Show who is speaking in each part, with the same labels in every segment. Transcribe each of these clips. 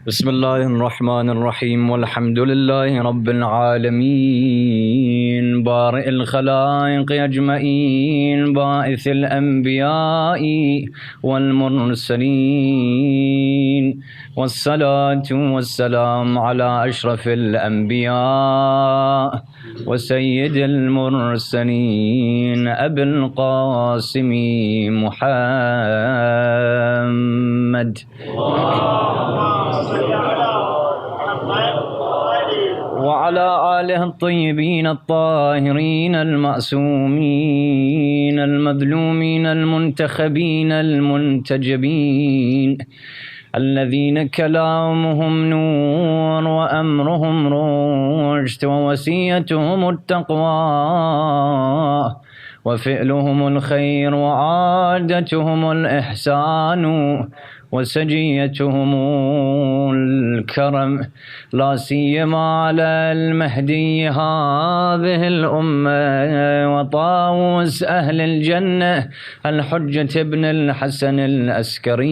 Speaker 1: بسم الله الرحمن الرحيم والحمد لله رب العالمين بارئ الخلائق أجمعين باعث الأنبياء والمرسلين والصلاة والسلام على أشرف الأنبياء وسيد المرسلين أبي القاسم محمد وعلى آله الطيبين الطاهرين المعصومين المظلومين المنتخبين المنتجبين الذين كلامهم نور وأمرهم رشد ووصيتهم التقوى وفعلهم الخير وعادتهم الإحسان وسجيتهم الكرم لا سيما على المهدي هذه الأمة وطاووس أهل الجنة الحجة ابن الحسن الأسكري.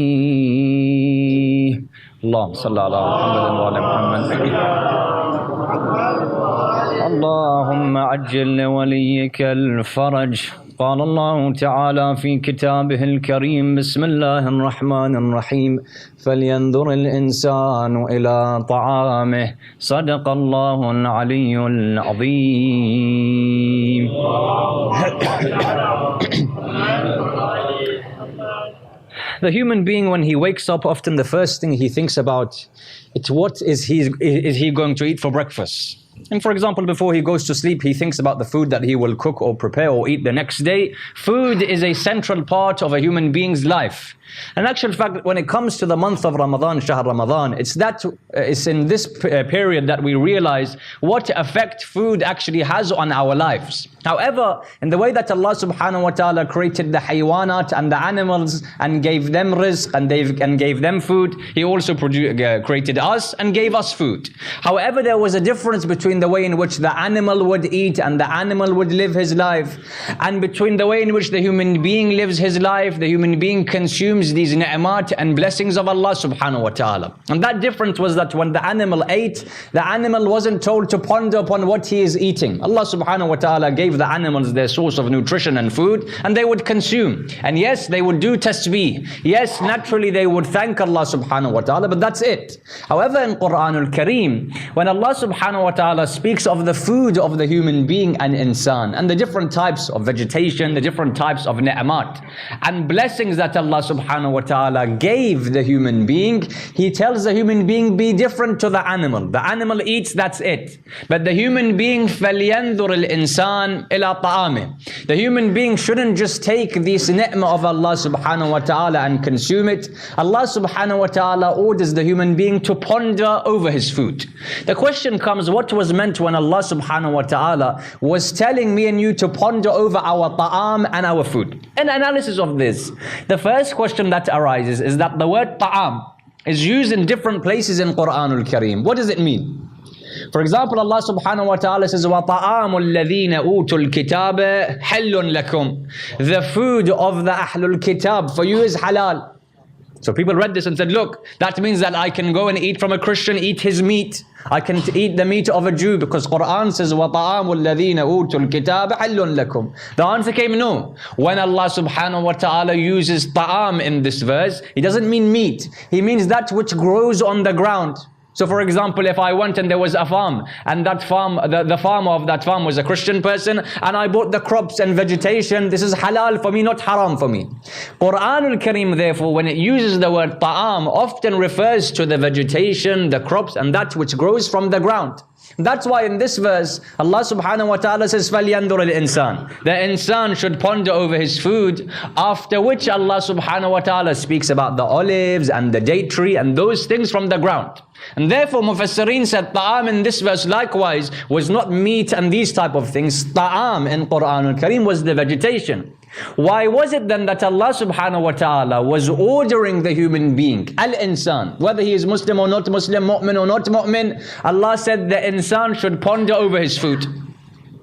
Speaker 1: اللهم صل على محمد وعلى محمد. اللهم عجل لوليك الفرج. قال الله تعالى في كتابه الكريم بسم الله الرحمن الرحيم فلينظر الإنسان إلى طعامه صدق الله العلي العظيم. The human being, when he wakes up, often the first thing he thinks about is what is he going to eat for breakfast. And for example, before he goes to sleep, he thinks about the food that he will cook or prepare or eat the next day. Food is a central part of a human being's life. In actual fact, when it comes to the month of Ramadan, Shahr Ramadan, it's in this period that we realize what effect food actually has on our lives. However, in the way that Allah subhanahu wa ta'ala created the haywanat and the animals and gave them rizq and gave them food, He also created us and gave us food. However, there was a difference between the way in which the animal would eat and the animal would live his life, and between the way in which the human being lives his life, the human being consumes these ni'mat and blessings of Allah subhanahu wa ta'ala. And that difference was that when the animal ate, the animal wasn't told to ponder upon what he is eating. Allah subhanahu wa ta'ala gave the animals their source of nutrition and food, and they would consume. And yes, they would do tasbih. Yes, naturally they would thank Allah subhanahu wa ta'ala, but that's it. However, in Quranul Kareem, when Allah subhanahu wa ta'ala speaks of the food of the human being and insan, and the different types of vegetation, the different types of ni'mat, and blessings that Allah subhanahu wa ta'ala gave the human being, He tells the human being, be different to the animal. The animal eats, that's it. But the human being, فَلْيَنْظُرِ الْإِنسَانِ إِلَىٰ طَعَامِهِ. The human being shouldn't just take this ni'mah of Allah subhanahu wa ta'ala and consume it. Allah subhanahu wa ta'ala orders the human being to ponder over his food. The question comes, what was meant when Allah subhanahu wa ta'ala was telling me and you to ponder over our ta'am and our food? An analysis of this, the first question that arises is that the word ta'am is used in different places in Quranul Kareem. What does it mean? For example, Allah subhanahu wa ta'ala says, وَطَعَامُ الَّذِينَ أُوتُوا الْكِتَابَ حَلٌّ لَكُمْ. The food of the Ahlul Kitab for you is halal. So people read this and said, look, that means that I can go and eat from a Christian, eat his meat. I can eat the meat of a Jew, because Quran says, وَطَعَامُ الَّذِينَ أُوتُوا الْكِتَابَ حَلٌّ لَكُمْ. The answer came no. When Allah subhanahu wa ta'ala uses ta'am in this verse, He doesn't mean meat. He means that which grows on the ground. So for example, if I went and there was a farm, and that farm, the farmer of that farm was a Christian person, and I bought the crops and vegetation, this is halal for me, not haram for me. Quranul Kareem, therefore, when it uses the word ta'am, often refers to the vegetation, the crops, and that which grows from the ground. That's why in this verse, Allah subhanahu wa ta'ala says, فَلْيَنْظُرِ الْإِنسَانِ. The insan should ponder over his food, after which Allah subhanahu wa ta'ala speaks about the olives and the date tree and those things from the ground. And therefore Mufassirin said ta'am in this verse likewise was not meat and these type of things. Ta'am in Quranul Kareem was the vegetation. Why was it then that Allah subhanahu wa ta'ala was ordering the human being, al-insan, whether he is Muslim or not Muslim, mu'min or not mu'min, Allah said the insan should ponder over his food.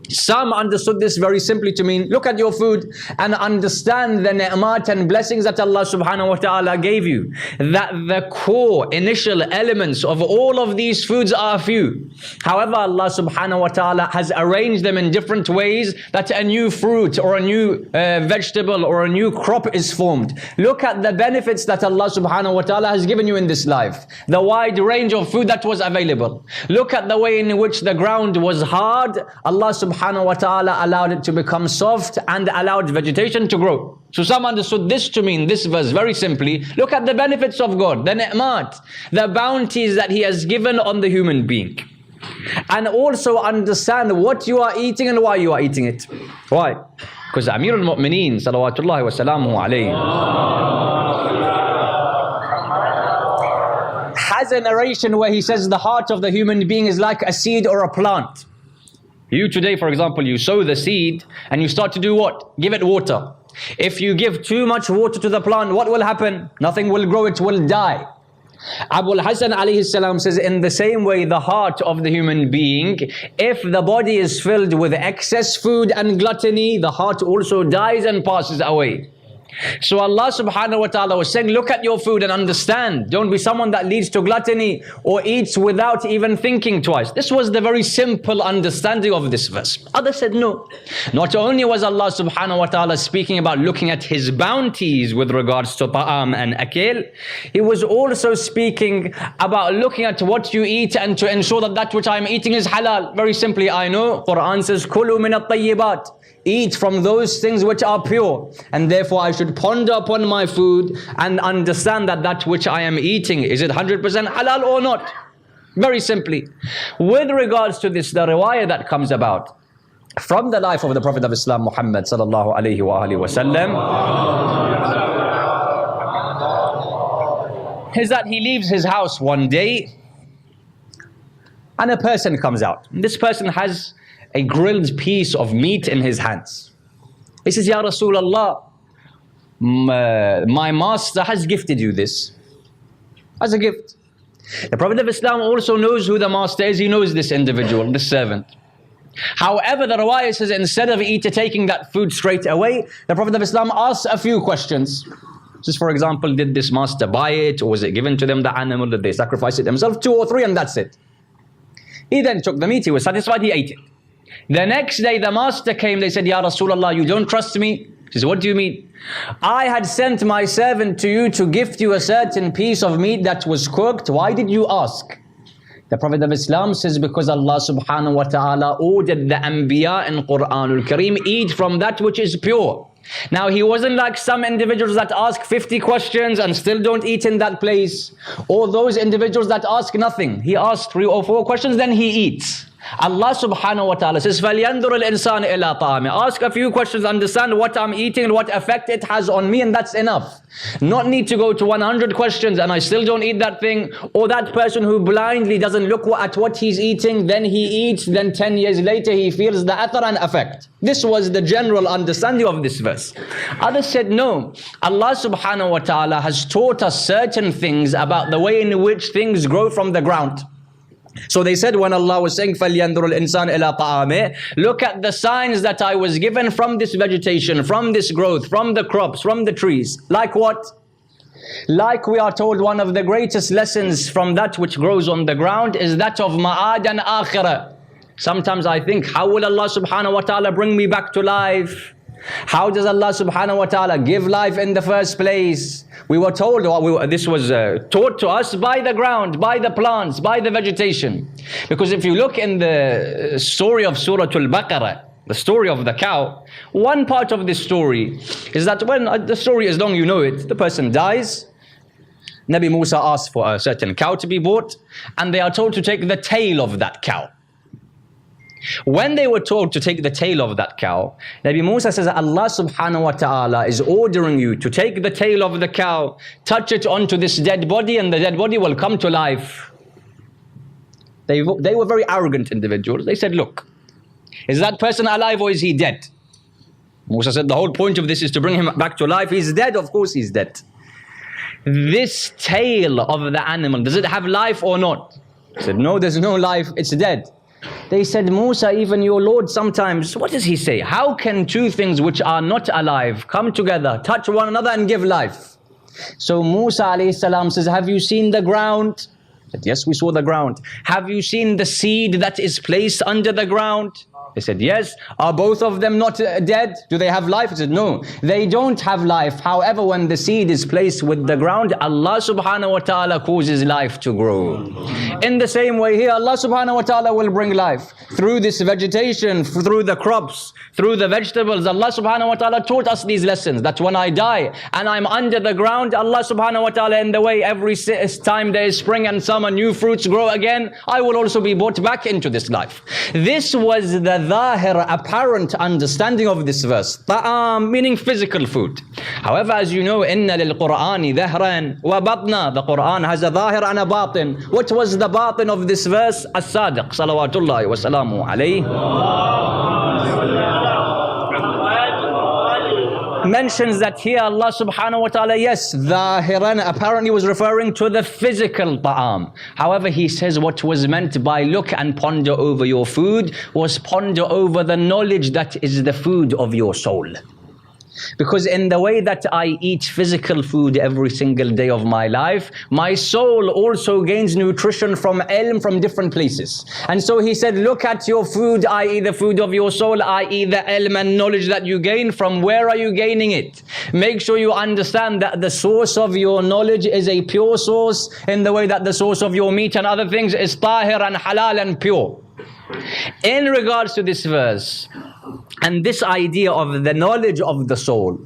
Speaker 1: Some understood this very simply to mean, look at your food and understand the ni'mat and blessings that Allah subhanahu wa ta'ala gave you. That the core, initial elements of all of these foods are few. However, Allah subhanahu wa ta'ala has arranged them in different ways that a new fruit or a new vegetable or a new crop is formed. Look at the benefits that Allah subhanahu wa ta'ala has given you in this life. The wide range of food that was available. Look at the way in which the ground was hard. Allah subhanahu wa ta'ala allowed it to become soft and allowed vegetation to grow. So some understood this to mean, this verse very simply, look at the benefits of God, the ni'mat, the bounties that He has given on the human being. And also understand what you are eating and why you are eating it. Why? Because Amir al-Mu'mineen salawatullahi wa salamuhu alayhi has a narration where he says the heart of the human being is like a seed or a plant. You today, for example, you sow the seed and you start to do what? Give it water. If you give too much water to the plant, what will happen? Nothing will grow, it will die. Abul Hasan alayhi salam says, in the same way, the heart of the human being, if the body is filled with excess food and gluttony, the heart also dies and passes away. So Allah subhanahu wa ta'ala was saying, look at your food and understand. Don't be someone that leads to gluttony or eats without even thinking twice. This was the very simple understanding of this verse. Others said no. Not only was Allah subhanahu wa ta'ala speaking about looking at His bounties with regards to ta'am and akil, He was also speaking about looking at what you eat and to ensure that that which I am eating is halal. Very simply, I know Quran says, Kulu min at-tayyibat. Eat from those things which are pure, and therefore I should ponder upon my food and understand that that which I am eating, is it 100% halal or not? Very simply. With regards to this, the riwayah that comes about from the life of the Prophet of Islam, Muhammad sallallahu alayhi wa alihi wa sallam, is that he leaves his house one day and a person comes out. This person has a grilled piece of meat in his hands. He says, Ya Rasulullah, my master has gifted you this as a gift. The Prophet of Islam also knows who the master is. He knows this individual, this servant. However, the riwayah says, instead of taking that food straight away, the Prophet of Islam asks a few questions. Just for example, did this master buy it, or was it given to them, the animal? Did they sacrifice it themselves? 2 or 3, and that's it. He then took the meat, he was satisfied, he ate it. The next day the master came, they said, Ya Rasulullah, you don't trust me? He says, what do you mean? I had sent my servant to you to gift you a certain piece of meat that was cooked. Why did you ask? The Prophet of Islam says, because Allah subhanahu wa ta'ala ordered the Anbiya in Quranul Kareem, eat from that which is pure. Now he wasn't like some individuals that ask 50 questions and still don't eat in that place, or those individuals that ask nothing. He asks 3 or 4 questions, then he eats. Allah subhanahu wa ta'ala says, فَلْيَنْظُرُ الْإِنسَانِ إِلَىٰ طَعَامِهِ. Ask a few questions, understand what I'm eating and what effect it has on me, and that's enough. Not need to go to 100 questions and I still don't eat that thing, or that person who blindly doesn't look at what he's eating, then he eats, then 10 years later he feels the athar and effect. This was the general understanding of this verse. Others said no. Allah subhanahu wa ta'ala has taught us certain things about the way in which things grow from the ground. So they said, when Allah was saying, فَلْيَنْظُرُ الْإِنسَانِ إِلَىٰ طَعَامِهِ, look at the signs that I was given from this vegetation, from this growth, from the crops, from the trees. Like what? Like we are told, one of the greatest lessons from that which grows on the ground is that of ma'ad and akhirah. Sometimes I think, how will Allah subhanahu wa ta'ala bring me back to life? How does Allah subhanahu wa ta'ala give life in the first place? We were told, this was taught to us by the ground, by the plants, by the vegetation. Because if you look in the story of Surah Al-Baqarah, the story of the cow, one part of this story is that when the story is long, you know it, the person dies. Nabi Musa asks for a certain cow to be bought, and they are told to take the tail of that cow. When they were told to take the tail of that cow, Nabi Musa says, Allah subhanahu wa ta'ala is ordering you to take the tail of the cow, touch it onto this dead body, and the dead body will come to life. They were very arrogant individuals. They said, look, is that person alive or is he dead? Musa said, the whole point of this is to bring him back to life. He's dead, of course he's dead. This tail of the animal, does it have life or not? He said, no, there's no life, it's dead. They said, Musa, even your Lord sometimes, what does he say? How can two things which are not alive come together, touch one another and give life? So Musa alayhi salam says, have you seen the ground? He said, yes, we saw the ground. Have you seen the seed that is placed under the ground? They said, yes. Are both of them not dead? Do they have life? He said, no, they don't have life. However, when the seed is placed with the ground, Allah subhanahu wa ta'ala causes life to grow. In the same way here, Allah subhanahu wa ta'ala will bring life through this vegetation, through the crops, through the vegetables. Allah subhanahu wa ta'ala taught us these lessons, that when I die and I'm under the ground, Allah subhanahu wa ta'ala, in the way every time there is spring and summer, new fruits grow again, I will also be brought back into this life. This was the zahir, apparent understanding of this verse. Ta'am meaning physical food. However, as you know, inna lil Qur'ani dhahran wa batna. The Quran has a zahir and a batin. What was the batin of this verse? As-Sadiq salawatullahi wa salamu alayhi mentions that here Allah subhanahu wa ta'ala, yes, zahiran apparently was referring to the physical ta'am. However, he says what was meant by look and ponder over your food was ponder over the knowledge that is the food of your soul. Because in the way that I eat physical food every single day of my life, my soul also gains nutrition from ilm from different places. And so he said, look at your food, i.e. the food of your soul, i.e. the ilm and knowledge that you gain. From where are you gaining it? Make sure you understand that the source of your knowledge is a pure source, in the way that the source of your meat and other things is tahir and halal and pure. In regards to this verse, and this idea of the knowledge of the soul,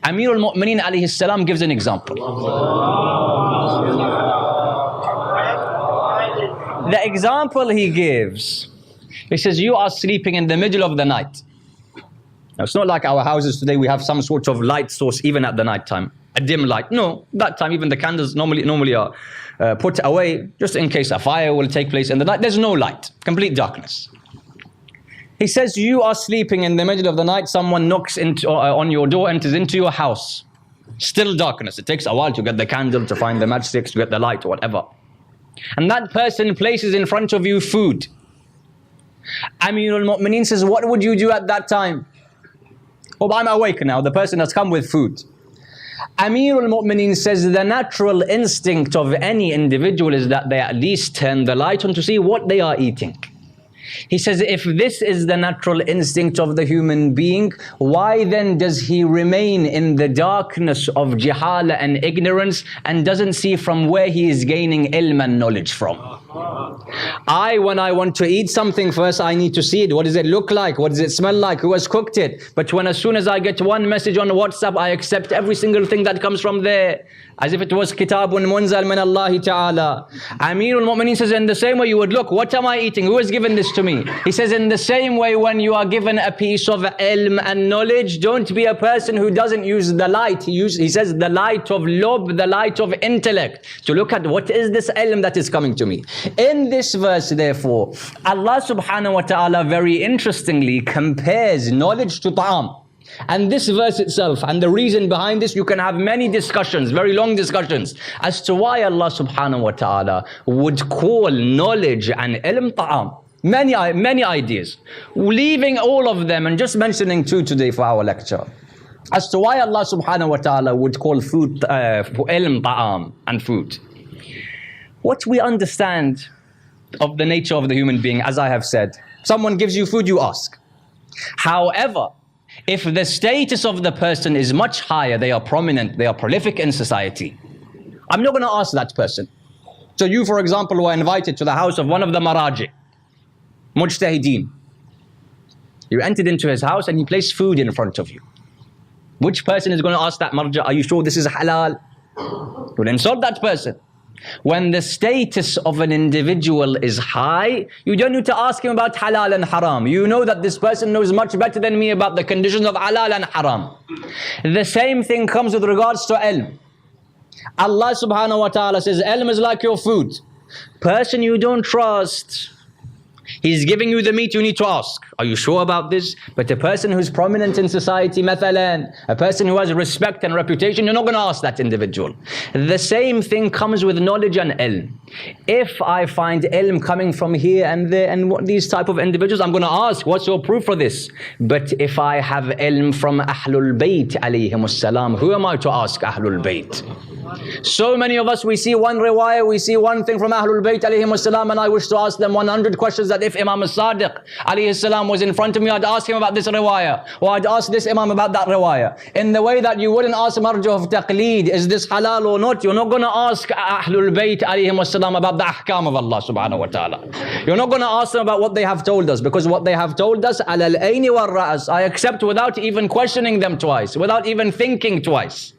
Speaker 1: Amir al-Mu'mineen alayhi salam gives an example. The example he gives, he says, you are sleeping in the middle of the night. Now, it's not like our houses today, we have some sort of light source even at the night time, a dim light. No, that time even the candles normally are put away just in case a fire will take place in the night. There's no light, complete darkness. He says, you are sleeping in the middle of the night, someone knocks on your door, enters into your house. Still darkness. It takes a while to get the candle, to find the matchsticks, to get the light or whatever. And that person places in front of you food. Amir al-Mu'mineen says, what would you do at that time? Oh, I'm awake now, the person has come with food. Amir al-Mu'mineen says the natural instinct of any individual is that they at least turn the light on to see what they are eating. He says, if this is the natural instinct of the human being, why then does he remain in the darkness of jihala and ignorance and doesn't see from where he is gaining ilm and knowledge from? When I want to eat something, first I need to see it. What does it look like? What does it smell like? Who has cooked it? But as soon as I get one message on WhatsApp, I accept every single thing that comes from there, as if it was kitabun munzal min Allah ta'ala. Amir al-Mu'mineen says, in the same way you would look, what am I eating? Who has given this to me? He says, in the same way when you are given a piece of ilm and knowledge, don't be a person who doesn't use the light. He says the light of lub, the light of intellect, to look at what is this ilm that is coming to me. In this verse, therefore, Allah subhanahu wa ta'ala very interestingly compares knowledge to ta'am. And this verse itself, and the reason behind this, you can have many discussions, very long discussions, as to why Allah subhanahu wa ta'ala would call knowledge and ilm ta'am. Many ideas. Leaving all of them and just mentioning two today for our lecture. As to why Allah subhanahu wa ta'ala would call food, ilm ta'am and food. What we understand of the nature of the human being, as I have said, someone gives you food, you ask. However, if the status of the person is much higher, they are prominent, they are prolific in society, I'm not going to ask that person. So you, for example, were invited to the house of one of the maraji, mujtahideen. You entered into his house and he placed food in front of you. Which person is going to ask that marja, are you sure this is halal? You will insult that person. When the status of an individual is high, you don't need to ask him about halal and haram. You know that this person knows much better than me about the conditions of halal and haram. The same thing comes with regards to ilm. Allah subhanahu wa ta'ala says, ilm is like your food. Person you don't trust, He's giving you the meat, you need to ask, are you sure about this? But a person who's prominent in society, mathalan, a person who has respect and reputation, you're not going to ask that individual. The same thing comes with knowledge and ilm. If I find ilm coming from here and there and what these type of individuals, I'm going to ask, what's your proof for this? But if I have ilm from Ahlul Bayt alayhimus salam, who am I to ask Ahlul Bayt? So many of us, we see one riwayah, we see one thing from Ahlul Bayt alayhimus salam, and I wish to ask them 100 questions that if Imam al-Sadiq alayhi salam was in front of me, I'd ask him about this riwayah, or I'd ask this Imam about that riwayah. In the way that you wouldn't ask marja of taqleed, is this halal or not? You're not going to ask Ahlul Bayt alayhimus salam about the ahkam of Allah subhanahu wa ta'ala. You're not going to ask them about what they have told us, because what they have told us, ala al-ayni wal-ra'as, I accept without even questioning them twice, without even thinking twice.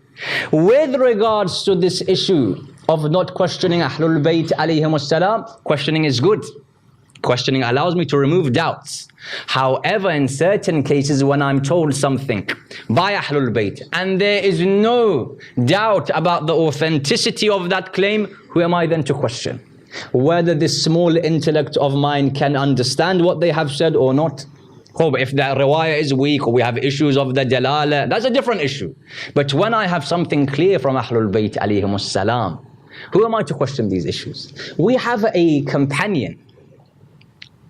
Speaker 1: With regards to this issue of not questioning Ahlul Bayt alayhimus salam, questioning is good. Questioning allows me to remove doubts. However, in certain cases when I'm told something by Ahlul Bayt and there is no doubt about the authenticity of that claim, who am I then to question whether this small intellect of mine can understand what they have said or not? But if the riwayah is weak, or we have issues of the dalala, that's a different issue. But when I have something clear from Ahlul Bayt alayhimus salam, who am I to question these issues? We have a companion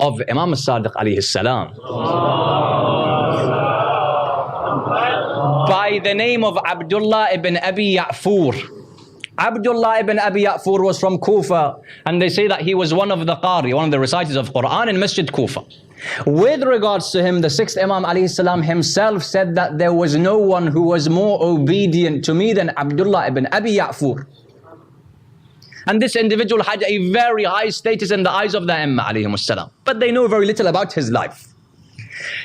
Speaker 1: of Imam al-Sadiq alayhi salam by the name of Abdullah ibn Abi Ya'fur. Abdullah ibn Abi Ya'fur was from Kufa, and they say that he was one of the Qari, one of the reciters of Quran in Masjid Kufa. With regards to him, the sixth Imam alayhi salam himself said that there was no one who was more obedient to me than Abdullah ibn Abi Ya'fur. And this individual had a very high status in the eyes of the Imam alayhimus salam, but they know very little about his life.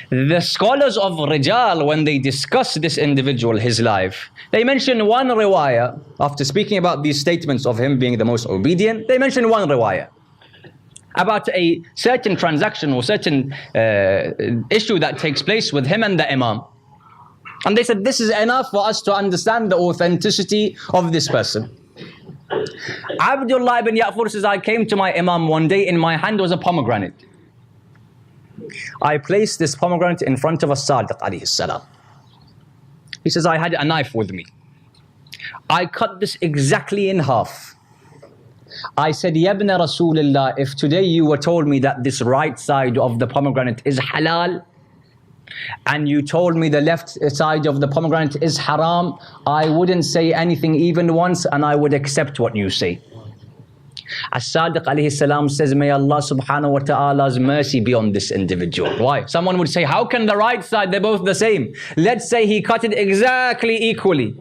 Speaker 1: The scholars of Rijal, when they discuss this individual, his life, they mention one riwayah. After speaking about these statements of him being the most obedient, they mention one riwayah about a certain transaction or certain issue that takes place with him and the Imam. And they said this is enough for us to understand the authenticity of this person. Abdullah ibn Ya'fur says, I came to my Imam one day, in my hand was a pomegranate. I placed this pomegranate in front of As-Sadiq alayhi salam. He says, I had a knife with me. I cut this exactly in half. I said, Yabna Rasulullah, if today you were told me that this right side of the pomegranate is halal, and you told me the left side of the pomegranate is haram, I wouldn't say anything even once, and I would accept what you say. As-Sadiq alayhi salam says, may Allah subhanahu wa ta'ala's mercy be on this individual. Why? Someone would say, how can the right side, they're both the same. Let's say he cut it exactly equally,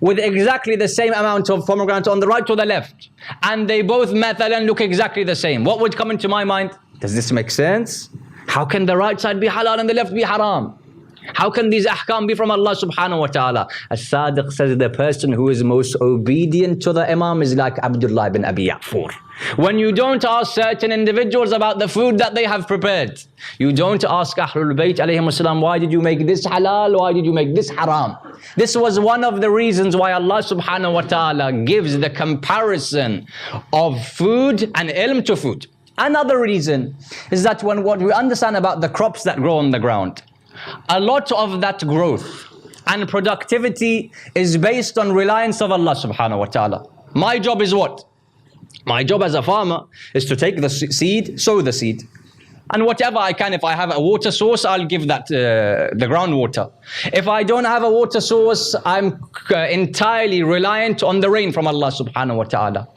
Speaker 1: with exactly the same amount of pomegranate on the right or the left, and they both mathalan look exactly the same. What would come into my mind? Does this make sense? How can the right side be halal and the left be haram? How can these ahkam be from Allah subhanahu wa ta'ala? As-Sadiq says the person who is most obedient to the Imam is like Abdullah ibn Abi Ya'fur. When you don't ask certain individuals about the food that they have prepared, you don't ask Ahlul Bayt alayhimus salam, why did you make this halal? Why did you make this haram? This was one of the reasons why Allah subhanahu wa ta'ala gives the comparison of food and ilm to food. Another reason is that when what we understand about the crops that grow on the ground, a lot of that growth and productivity is based on reliance of Allah subhanahu wa ta'ala. My job is what? My job as a farmer is to take the seed, sow the seed. And whatever I can, if I have a water source, I'll give that the groundwater. If I don't have a water source, I'm entirely reliant on the rain from Allah subhanahu wa ta'ala.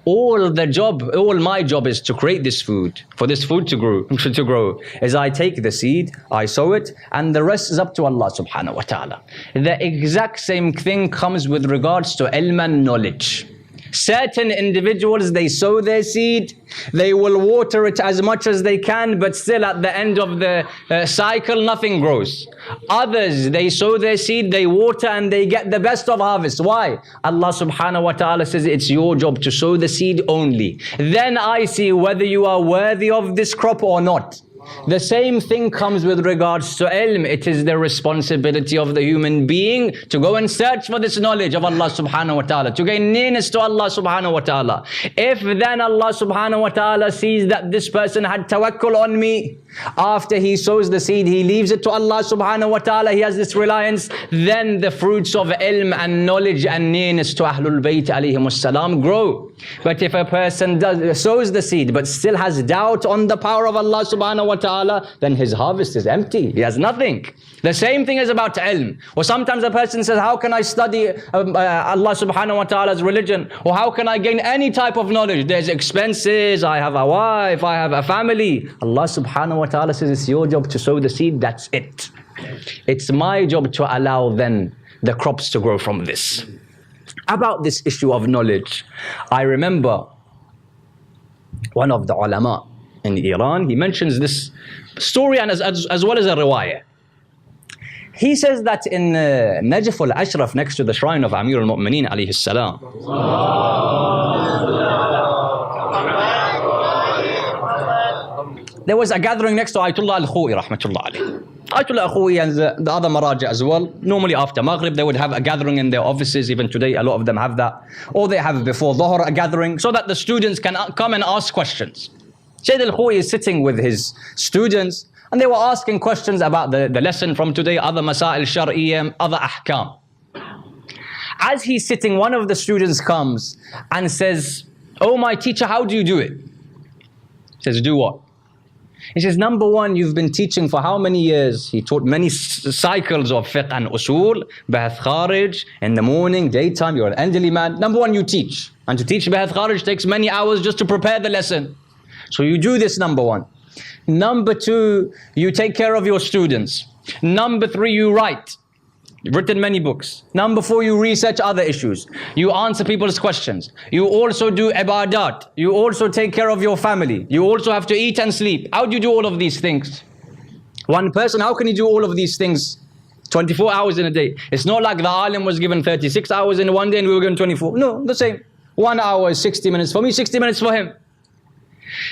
Speaker 1: All my job is to create this food, for this food to grow, is I take the seed, I sow it, and the rest is up to Allah subhanahu wa ta'ala. The exact same thing comes with regards to ilm and knowledge. Certain individuals, they sow their seed, they will water it as much as they can, but still at the end of the cycle, nothing grows. Others, they sow their seed, they water, and they get the best of harvest. Why? Allah subhanahu wa ta'ala says, it's your job to sow the seed only. Then I see whether you are worthy of this crop or not. The same thing comes with regards to ilm. It is the responsibility of the human being to go and search for this knowledge of Allah subhanahu wa ta'ala, to gain nearness to Allah subhanahu wa ta'ala. If then Allah subhanahu wa ta'ala sees that this person had tawakkul on me, after he sows the seed, he leaves it to Allah subhanahu wa ta'ala, he has this reliance, then the fruits of ilm and knowledge and nearness to Ahlul Bayt alayhimus salam grow. But if a person sows the seed but still has doubt on the power of Allah subhanahu wa ta'ala, then his harvest is empty. He has nothing. The same thing is about ilm. Or sometimes a person says, how can I study Allah subhanahu wa ta'ala's religion? Or how can I gain any type of knowledge? There's expenses, I have a wife, I have a family. Allah subhanahu wa ta'ala says, it's your job to sow the seed, that's it. It's my job to allow then the crops to grow from this. About this issue of knowledge, I remember one of the ulama in Iran, he mentions this story and as well as a riwayah. He says that in Najaf al-Ashraf, next to the shrine of Amir al-Mu'mineen alayhi salam, there was a gathering next to Ayatollah al-Khu'i rahmatullah alayhi. Ayatollah al-Khu'i and the other Maraja as well, normally after Maghrib they would have a gathering in their offices. Even today a lot of them have that. Or they have before Dhuhr a gathering so that the students can come and ask questions. Sayyid al-Khu'i is sitting with his students and they were asking questions about the lesson from today, other masail shar'iyyah, other ahkam. As he's sitting, one of the students comes and says, oh my teacher, how do you do it? He says, do what? He says, number one, you've been teaching for how many years? He taught many cycles of fiqh and usul, Bahath Kharij, in the morning, daytime, you're an elderly man. Number one, you teach. And to teach Bahath Kharij takes many hours just to prepare the lesson. So you do this, number one. Number two, you take care of your students. Number three, you write. You've written many books. Number four, you research other issues. You answer people's questions. You also do ibadat. You also take care of your family. You also have to eat and sleep. How do you do all of these things? One person, how can he do all of these things 24 hours in a day? It's not like the alim was given 36 hours in one day and we were given 24. No, the same. 1 hour is 60 minutes for me, 60 minutes for him.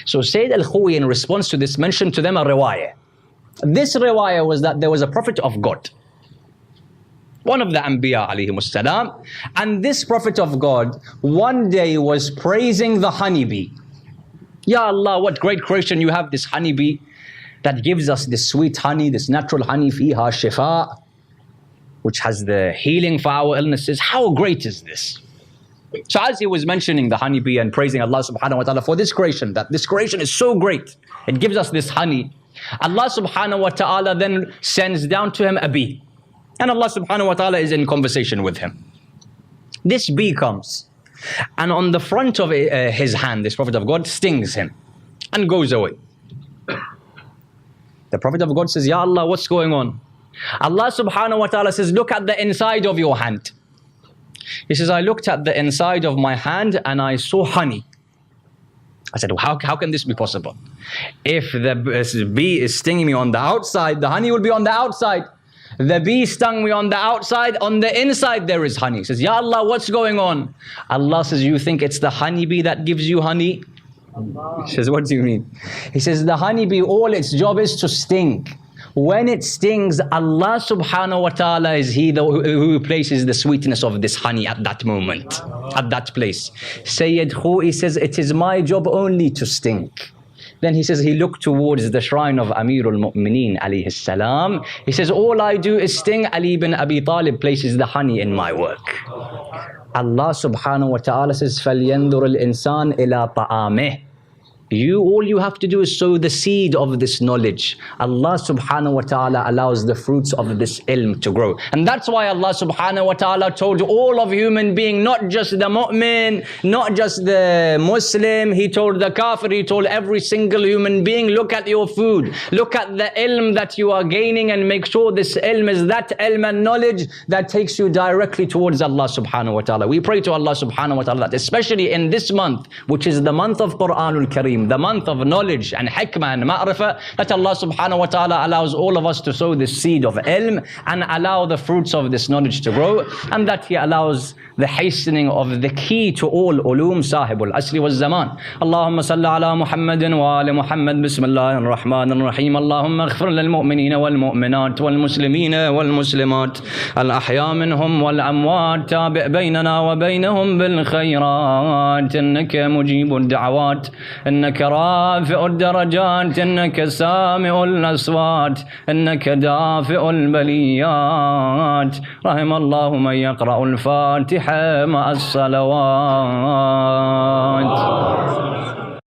Speaker 1: So Sayyid al-Khu'i in response to this mentioned to them a riwayah. This riwayah was that there was a prophet of God, one of the Anbiya alayhimus salam, and this prophet of God one day was praising the honeybee. Ya Allah, what great creation you have, this honeybee that gives us this sweet honey, this natural honey, fiha shifa, which has the healing for our illnesses. How great is this? So as he was mentioning the honeybee and praising Allah subhanahu wa ta'ala for this creation, that this creation is so great, it gives us this honey, Allah subhanahu wa ta'ala then sends down to him a bee. And Allah subhanahu wa ta'ala is in conversation with him. This bee comes and on the front of his hand, this prophet of God stings him and goes away. The prophet of God says, Ya Allah, what's going on? Allah subhanahu wa ta'ala says, look at the inside of your hand. He says, I looked at the inside of my hand and I saw honey. I said, well, how can this be possible? If the bee is stinging me on the outside, the honey will be on the outside. The bee stung me on the outside, on the inside there is honey. He says, Ya Allah, what's going on? Allah says, you think it's the honeybee that gives you honey? He says, what do you mean? He says, the honeybee, all its job is to sting. When it stings, Allah subhanahu wa ta'ala is He who places the sweetness of this honey at that moment, at that place. Sayyid Khu'i says, it is my job only to sting. Then he says, he looked towards the shrine of Amir al-Mu'mineen alayhi salam. He says, all I do is sting. Ali ibn Abi Talib places the honey in my work. Allah subhanahu wa ta'ala says, فَلْيَنْظُرِ الْإِنسَانِ إِلَىٰ طَعَامِهِ. All you have to do is sow the seed of this knowledge. Allah subhanahu wa ta'ala allows the fruits of this ilm to grow. And that's why Allah subhanahu wa ta'ala told all of human being, not just the mu'min, not just the Muslim, He told the kafir, He told every single human being, look at your food, look at the ilm that you are gaining and make sure this ilm is that ilm and knowledge that takes you directly towards Allah subhanahu wa ta'ala. We pray to Allah subhanahu wa ta'ala that especially in this month, which is the month of Qur'anul Kareem, Hakim, the month of knowledge and hikmah and ma'rifah, that Allah subhanahu wa ta'ala allows all of us to sow this seed of ilm and allow the fruits of this knowledge to grow, and that He allows the hastening of the key to all ulum, sahibul asri wal zaman. Allahumma salli ala Muhammadin wa ali Muhammad. Bismillahir Rahmanir Rahim. Allahumma ighfir lil mu'minina wal mu'minat wal muslimina wal muslimat al ahya minhum wal amwat, tabi' baynana wa baynahum bil khayrat, innaka mujibud da'awat, innaka rafi'ud darajat, innaka sami'ul aswat, innaka dafi'ul baliyat. Rahim Allahu man yaqra'ul Fatiha مع الصلوات.